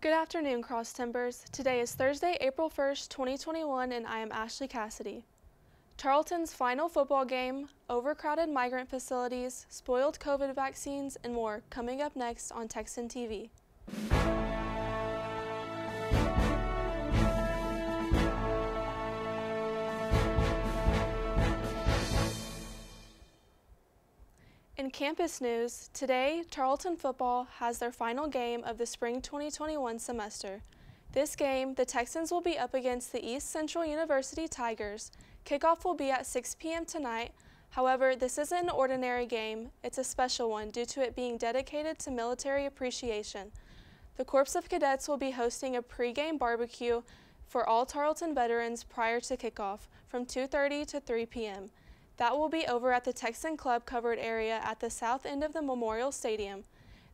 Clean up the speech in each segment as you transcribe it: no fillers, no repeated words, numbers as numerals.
Good afternoon, Cross Timbers. Today is Thursday, April 1st, 2021, and I am Ashley Cassidy. Tarleton's final football game, overcrowded migrant facilities, spoiled COVID vaccines, and more coming up next on Texan TV. In campus news, today, Tarleton football has their final game of the spring 2021 semester. This game, the Texans will be up against the East Central University Tigers. Kickoff will be at 6 p.m. tonight. However, this isn't an ordinary game. It's a special one due to it being dedicated to military appreciation. The Corps of Cadets will be hosting a pre-game barbecue for all Tarleton veterans prior to kickoff from 2:30 to 3 p.m. That will be over at the Texan Club covered area at the south end of the Memorial Stadium.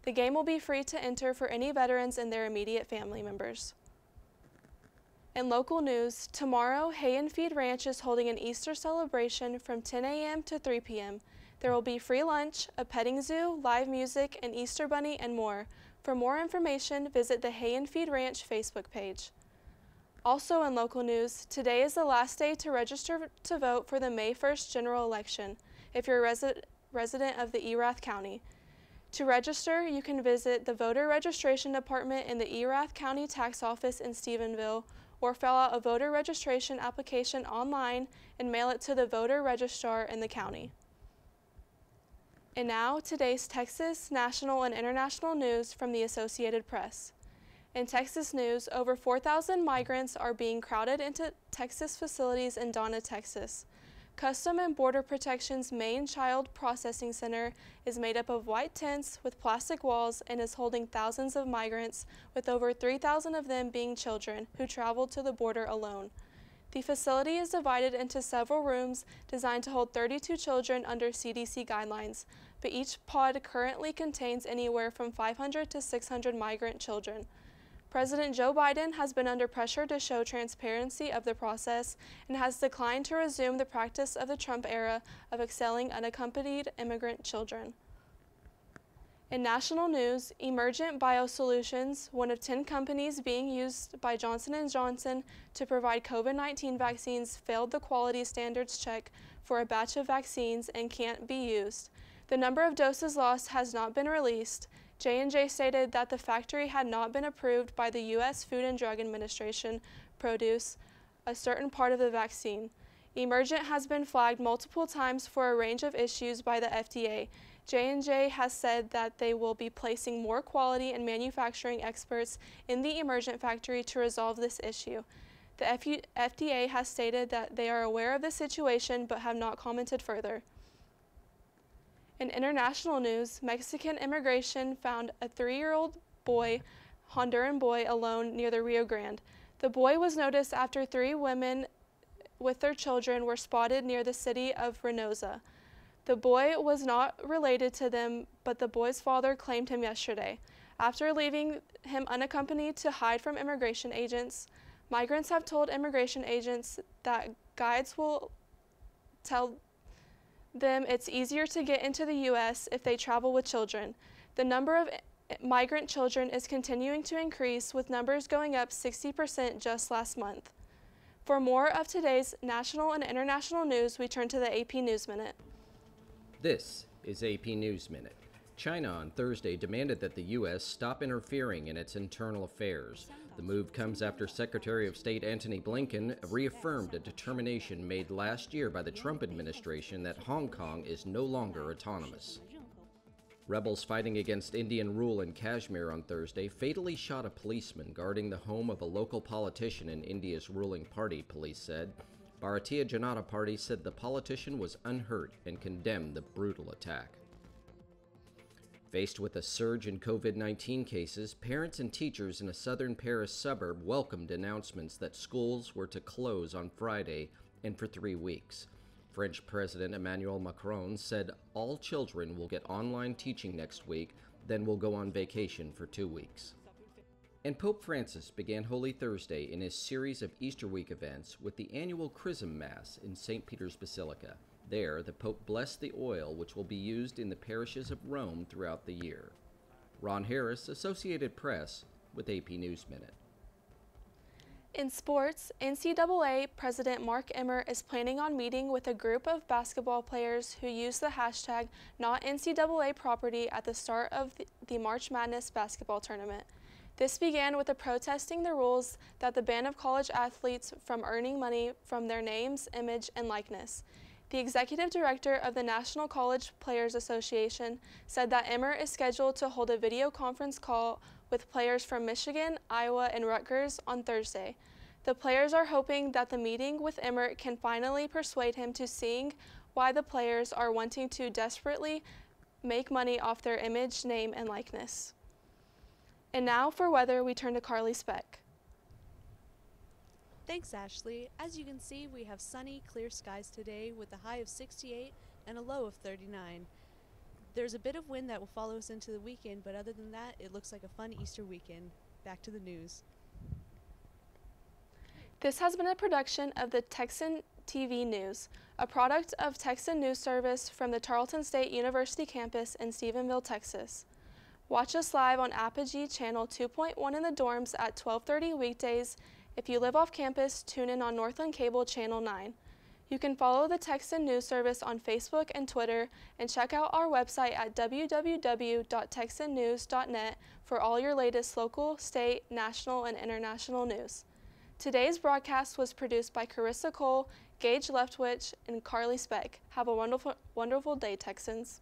The game will be free to enter for any veterans and their immediate family members. In local news, tomorrow, Hay and Feed Ranch is holding an Easter celebration from 10 a.m. to 3 p.m. There will be free lunch, a petting zoo, live music, an Easter bunny, and more. For more information, visit the Hay and Feed Ranch Facebook page. Also in local news, today is the last day to register to vote for the May 1st general election if you're a resident of the Erath County. To register, you can visit the Voter Registration Department in the Erath County Tax Office in Stephenville or fill out a voter registration application online and mail it to the voter registrar in the county. And now, today's Texas, national, and international news from the Associated Press. In Texas news, over 4,000 migrants are being crowded into Texas facilities in Donna, Texas. Custom and Border Protection's main child processing center is made up of white tents with plastic walls and is holding thousands of migrants, with over 3,000 of them being children who traveled to the border alone. The facility is divided into several rooms designed to hold 32 children under CDC guidelines, but each pod currently contains anywhere from 500 to 600 migrant children. President Joe Biden has been under pressure to show transparency of the process and has declined to resume the practice of the Trump era of excelling unaccompanied immigrant children. In national news, Emergent Biosolutions, one of 10 companies being used by Johnson & Johnson to provide COVID-19 vaccines, failed the quality standards check for a batch of vaccines and can't be used. The number of doses lost has not been released. J&J stated that the factory had not been approved by the U.S. Food and Drug Administration produce a certain part of the vaccine. Emergent has been flagged multiple times for a range of issues by the FDA. J&J has said that they will be placing more quality and manufacturing experts in the Emergent factory to resolve this issue. The FDA has stated that they are aware of the situation but have not commented further. In international news, Mexican immigration found a 3-year-old boy, Honduran boy, alone near the Rio Grande. The boy was noticed after 3 women with their children were spotted near the city of Reynosa. The boy was not related to them, but the boy's father claimed him yesterday. After leaving him unaccompanied to hide from immigration agents, migrants have told immigration agents that guides will tell them it's easier to get into the U.S. if they travel with children. The number of migrant children is continuing to increase, with numbers going up 60% just last month. For more of today's national and international news, we turn to the AP News Minute. This is AP News Minute. China on Thursday demanded that the U.S. stop interfering in its internal affairs. The move comes after Secretary of State Antony Blinken reaffirmed a determination made last year by the Trump administration that Hong Kong is no longer autonomous. Rebels fighting against Indian rule in Kashmir on Thursday fatally shot a policeman guarding the home of a local politician in India's ruling party, police said. Bharatiya Janata Party said the politician was unhurt and condemned the brutal attack. Faced with a surge in COVID-19 cases, parents and teachers in a southern Paris suburb welcomed announcements that schools were to close on Friday and for 3 weeks. French President Emmanuel Macron said all children will get online teaching next week, then will go on vacation for 2 weeks. And Pope Francis began Holy Thursday in his series of Easter week events with the annual Chrism Mass in St. Peter's Basilica. There, the Pope blessed the oil which will be used in the parishes of Rome throughout the year. Ron Harris, Associated Press, with AP News Minute. In sports, NCAA President Mark Emmert is planning on meeting with a group of basketball players who use the hashtag #NotNCAA at the start of the March Madness basketball tournament. This began with protesting the rules that ban of college athletes from earning money from their names, image, and likeness. The executive director of the National College Players Association said that Emmert is scheduled to hold a video conference call with players from Michigan, Iowa, and Rutgers on Thursday. The players are hoping that the meeting with Emmert can finally persuade him to see why the players are wanting to desperately make money off their image, name, and likeness. And now for weather, we turn to Carly Speck. Thanks, Ashley. As you can see, we have sunny, clear skies today with a high of 68 and a low of 39. There's a bit of wind that will follow us into the weekend, but other than that, it looks like a fun Easter weekend. Back to the news. This has been a production of the Texan TV News, a product of Texan News Service from the Tarleton State University campus in Stephenville, Texas. Watch us live on Apogee Channel 2.1 in the dorms at 12:30 weekdays. If you live off campus, tune in on Northland Cable Channel 9. You can follow the Texan News Service on Facebook and Twitter, and check out our website at www.texannews.net for all your latest local, state, national, and international news. Today's broadcast was produced by Carissa Cole, Gage Leftwich, and Carly Speck. Have a wonderful day, Texans.